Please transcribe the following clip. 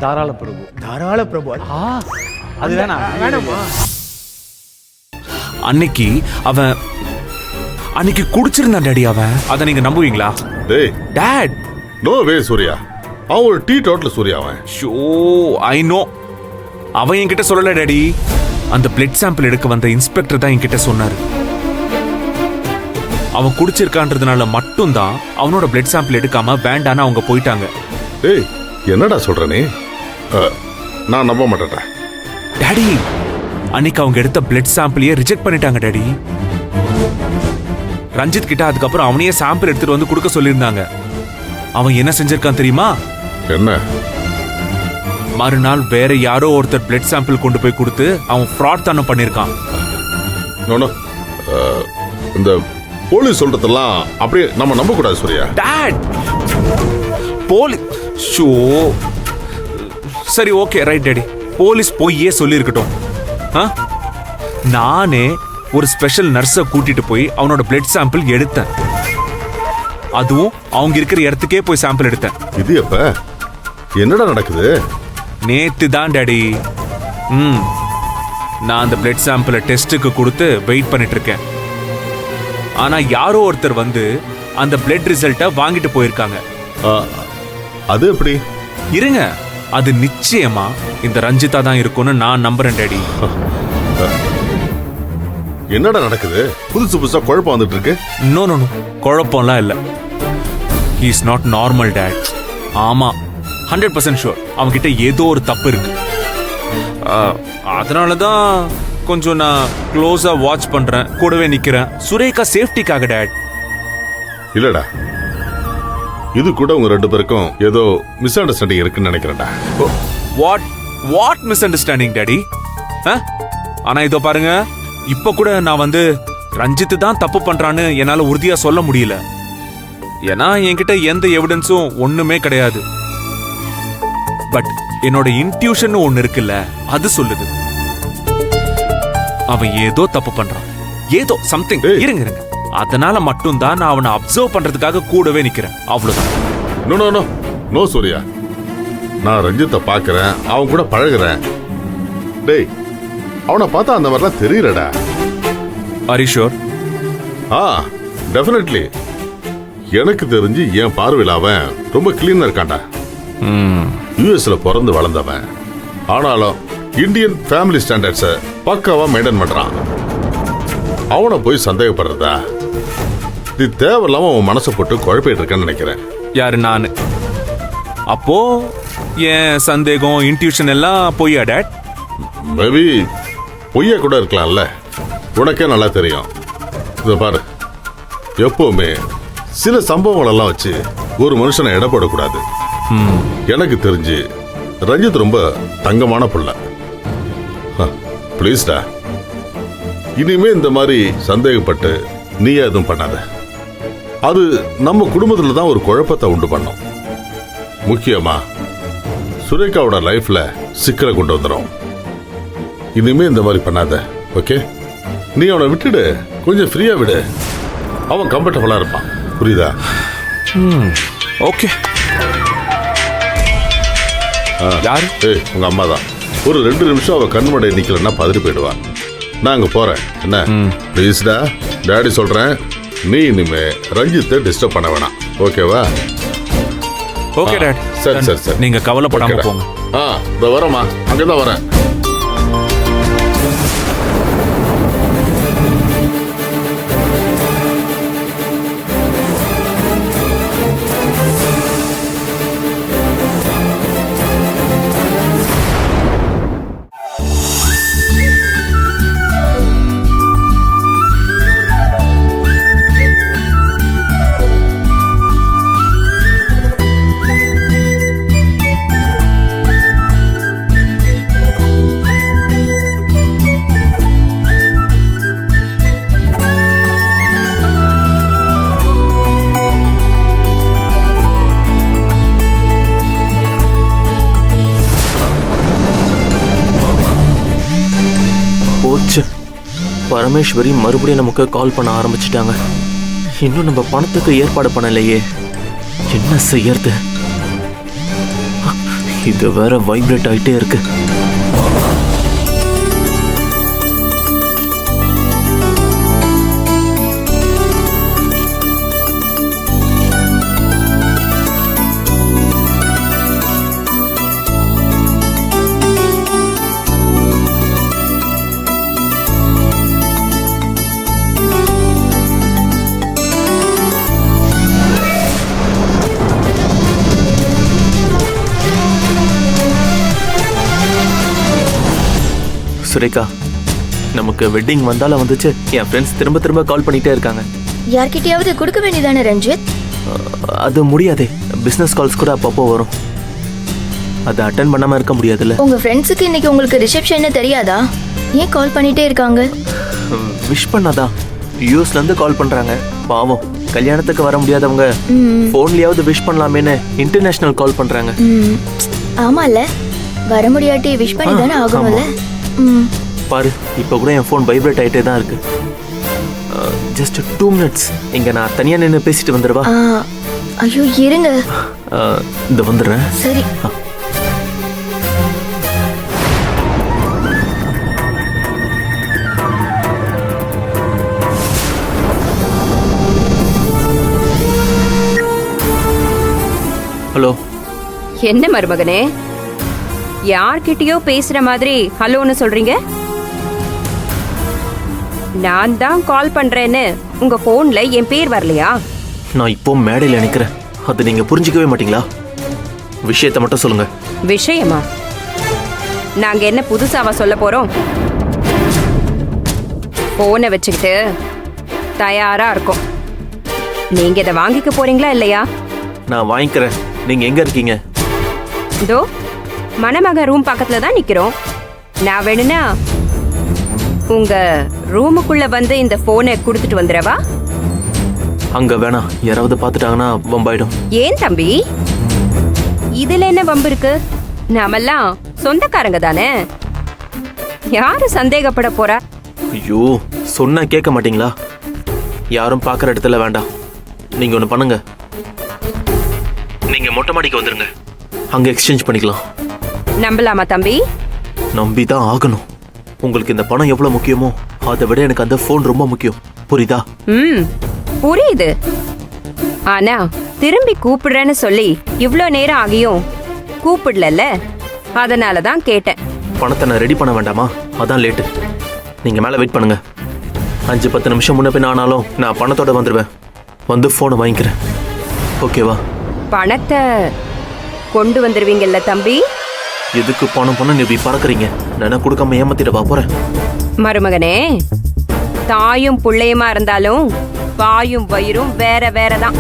தாராள பிரபு அது வேணாமா? அன்னைக்கு குடிச்சிருந்தான் டாடி அவன். அதை நீங்க நம்புவீங்களா? டேய் டாட், நோ வே சூர்யா. அவன் ஒரு டீ டோட்டல் சூர்யா அவன். Show I know. அவன் என்கிட்ட சொல்லல டாடி. அந்த பிளட் சாம்பிள் எடுக்க வந்த இன்ஸ்பெக்டர் தான் என்கிட்ட சொன்னாரு. அவன் குடிச்சிருக்கான்றதுனால மட்டும்தான் அவனோட பிளட் சாம்பிள் எடுக்காம வேண்டான்னு அவங்க போயிட்டாங்க. டேய் என்னடா சொல்ற நீ? நான் நம்ப மாட்டேன் டாடி. அன்னைக்கு அவங்க எடுத்த பிளட் சாம்பிளையே ரிஜெக்ட் பண்ணிட்டாங்க டாடி. ரஞ்சித் கிட்ட அதுக்கப்புறம் அவனையே சாம்பிள் எடுத்துட்டு வந்து கொடுக்க சொல்லியிருந்தாங்க. அவன் என்ன செஞ்சிருக்கான் தெரியுமா? என்ன? மறுநாள் வேற யாரோ ஒருத்தர் பிளட் சாம்பிள் கொண்டு போய் கொடுத்து அவன் ஃப்ராட் தானே பண்ணிருக்கான். இந்த போலீஸ் சொல்றதெல்லாம் அப்படியே நம்ம நம்ப கூடாது சூர்யா. டாட், போலீஸ் ஷோ சரி ஓகே ரைட் டாடி. போலீஸ் பொய்யே சொல்லியிருக்கட்டும். நானே ஒரு ஸ்பெஷல் நர்ஸை கூட்டிட்டு போய் அவனோட பிளட் சாம்பிள் எடுத்தேன். அதுவும் அவங்க இருக்கிற இடத்துக்கே போய் சாம்பிள் எடுத்தேன். இது எப்ப? என்னடா நடக்குது? நேத்து தான் டாடி. நான் அந்த பிளட் சாம்பிளை டெஸ்ட்டுக்கு கொடுத்து வெயிட் பண்ணிட்டு இருக்கேன். ஆனா யாரோ ஒருத்தர் வந்து அந்த பிளட் ரிசல்ட்டை வாங்கிட்டு போயிருக்காங்க. அது எப்படி? இருங்க, அது நிச்சயமா இந்த ரஞ்சிதா தான் இருக்கும்னு நான் நம்புறேன் டாடி. என்னடா நடக்குது? புதுசா குழப்பம் வந்துட்டு இருக்கு. நோ நோ நோ, குழப்பம்லாம் இல்ல. He is not normal dot. ஆமா, 100% ஷூர் அவன்கிட்ட ஏதோ ஒரு தப்பு இருக்கு. அதனாலதான் கொஞ்சம் நான் க்ளோஸா வாட்ச் பண்றேன், கூடவே நிக்கிறேன். சுரேகா சேஃப்டிக்காக டாட். இல்லடா, இது கூட உங்க ரெண்டு பேருக்கும் ஏதோ மிஸ் அண்டர்ஸ்டாண்டிங் இருக்குன்னு நினைக்கிறேன்டா. What misunderstanding daddy? ஆனா இதோ பாருங்க, இப்ப கூட நான் வந்து ரஞ்சித் தான் தப்பு பண்றான்னு என்னால உறுதியா சொல்ல முடியல. ஏன்னா என்கிட்ட எந்த எவிடன்ஸும் ஒண்ணுமே கிடையாது. பட் என்னோட இன்ட்யூஷன் ஒண்ணு இருக்குல்ல, அது சொல்லுது அவன் ஏதோ தப்பு பண்றான், ஏதோ சம்திங். இருங்க, அதனால மட்டும்தான் நான் அவனை அப்சர்வ் பண்றதுக்காக கூடவே நிக்கிறேன், அவ்வளவுதான். No no no no Surya, நான் ரஞ்சித்தை பாக்குறேன், அவன் கூட பழகுறேன். டேய், அவனை பார்த்தா அந்த மாதிரிலாம் தெரியலடா. Are you sure? டெஃபினெட்லி. எனக்கு தெரிஞ்சு என் பார்வையில் அவன் ரொம்ப கிளீனா இருக்கான்டா. யூஎஸ்ல பிறந்து வளர்ந்தவன், ஆனாலும் இந்தியன் ஃபேமிலி ஸ்டாண்டர்ட்ஸை பக்காவா மெயின்டைன் பண்றான். அவனை போய் சந்தேகப்படுறதா? இது தேவையில்லாம அவன் மனசை போட்டு குழப்பிட்டு இருக்கேன்னு நினைக்கிறேன். யாரு? நான்? அப்போ என் சந்தேகம், இன்ட்யூஷன் எல்லாம் பொய்யா டாட்? மேபி பொய்யா கூட இருக்கலாம்ல, உனக்கே நல்லா தெரியும். இதை பாரு, எப்பவுமே சில சம்பவங்கள் எல்லாம் வச்சு ஒரு மனுஷனை எடை போடக்கூடாது. எனக்கு தெரிஞ்சு ரஞ்சித் ரொம்ப தங்கமான புள்ள. பிளீஸ்டா, இனிமே இந்த மாதிரி சந்தேகப்பட்டு நீ எதுவும் பண்ணாத. அது நம்ம குடும்பத்துல தான் ஒரு குழப்பத்தை உண்டு பண்ணும். முக்கியமா சுரேகாவோட லைஃப்ல சிக்கலை கொண்டு வந்துடும். இனிமே இந்த மாதிரி பண்ணாத, ஓகே? நீ அவனை விட்டுடு, கொஞ்சம் ஃப்ரீயா விடு, அவன் கம்ஃபர்டபுளா இருப்பான், புரியுதா? ஓகே. யாரு? உங்க அம்மா தான். ஒரு 2 நிமிஷம் அவ கண்மடை நிக்கலன்னா பதறி போயிடுவான். நான் அங்க போறேன், என்ன? ப்ளீஸ்டா, டாடி சொல்றேன், நீ இனிமே ரஞ்சித்தை டிஸ்டர்ப் பண்ண வேணாம், ஓகேவா? Okay dot. சரி சரி சரி, நீங்க கவலைப்படாம போங்க. இதோ வரேம்மா, அங்கதான் வரேன். பரமேஸ்வரி மறுபடியும் நமக்கு கால் பண்ண ஆரம்பிச்சிட்டாங்க. இன்னும் நம்ம பணத்துக்கு ஏற்பாடு பண்ணலையே. என்ன செய்யறது? இது வேற வைப்ரேட் ஆயிட்டே இருக்கு. சுரேகா, நமக்கு வெட்டிங் வந்தாலும் வந்துச்சு. என் ஃப்ரெண்ட்ஸ் திரும்ப திரும்ப கால் பண்ணிட்டே இருக்காங்க. யார்கிட்டயாவது கொடுக்க வேண்டியதானே ரஞ்சித்? அது முடியாதே. பிசினஸ் கால்ஸ் கூட அப்பப்போ வரும். அதை அட்டென்ட் பண்ணாம இருக்க முடியாதுல்ல. உங்க ஃப்ரெண்ட்ஸுக்கு இன்னைக்கு உங்களுக்கு ரிசப்ஷன் தெரியாதா? ஏன் கால் பண்ணிட்டே இருக்காங்க? விஷ் பண்ணாதான். யூஎஸ்ல இருந்து கால் பண்றாங்க. பாவம், கல்யாணத்துக்கு வர முடியாதவங்க போன்லயாவது விஷ் பண்ணலாமேன்னு இன்டர்நேஷனல் கால் பண்றாங்க. ஆமால, வர முடியாட்டி விஷ் பண்ணி தானே ஆகணும்ல. பாரு, இப்போ கூட என் ஃபோன் வைப்ரேட் ஆகிட்டே தான் இருக்கு. Just 2 minutes. இங்கே நான் தனியாக நின்று பேசிட்டு வந்துடுவா? ஐயோ இருங்க. இந்த வந்துடுறேன். சரி. ஹலோ. என்ன மருமகனே, யார்கிட்டயோ பேசுற மாதிரி ஹலோன்னு சொல்றீங்க? நான் தான் கால் பண்றேன்னு உங்க போன்ல என் பேர் வரலையா? நான் இப்போ மேடையில் நினைக்கிறேன். அது நீங்க புரிஞ்சுக்கவே மாட்டீங்களா? விஷயத்தை மட்டும் சொல்லுங்க. விஷயமா? நாங்க என்ன புதுசாவா சொல்ல போறோம்? போனை வச்சுக்கிட்டு தயாரா இருக்கோம். நீங்க இதை வாங்கிக்க போறீங்களா இல்லையா? நான் வாங்கிக்கிறேன். நீங்க எங்க இருக்கீங்க? இதோ மணமக ரூம் பக்கத்துல தான் நிக்கிறோம். நான் வேணும்னா உங்க ரூமுக்குள்ள வந்து இந்த போனை கொடுத்துட்டு வந்துடவா? அங்க வேணாம். யாராவது பார்த்துட்டாங்கன்னா வம்பாயிடும். ஏன் தம்பி, இதுல என்ன வம்பு இருக்கு? நாமெல்லாம் சொந்தக்காரங்க தானே. யாரு சந்தேகப்பட போறா? ஐயோ, சொன்னா கேட்க மாட்டீங்களா? யாரும் பார்க்குற இடத்துல வேண்டாம். நீங்க ஒன்று பண்ணுங்க. நீங்க மொட்டை மாடிக்கு வந்துருங்க. அங்க எக்ஸ்சேஞ்ச் பண்ணிக்கலாம். நம்பலாமா தம்பி? நம்பி தான் ஆகணும். உங்களுக்கு இந்த பணம் எவ்வளவு முக்கியமோ அதை விட எனக்கு அந்த போன் ரொம்ப முக்கியம். புரியுதா? புரியுது. ஆனா திரும்பி கூப்பிடுறேன்னு சொல்லி இவ்ளோ நேரம் ஆகியும் கூப்பிடல. அதனாலதான் கேட்டேன். பணத்தை நான் ரெடி பண்ண வேண்டாமா? அதான் லேட்டு. நீங்க மேல வெயிட் பண்ணுங்க. 5-10 நிமிஷம் முன்ன பின்ன ஆனாலும் நான் பணத்தோட வந்துடுவேன். வந்து போனை வாங்கிக்கிறேன். ஓகேவா? பணத்தை கொண்டு வந்துருவீங்கல்ல தம்பி? எதுக்கு பணம் பண்ண இப்படி பறக்குறீங்க? நான் கொடுக்காம ஏமாத்திடவா போறேன்? மருமகனே, தாயும் புள்ளையுமா இருந்தாலும் வாயும் வயிறும் வேற வேறதான்.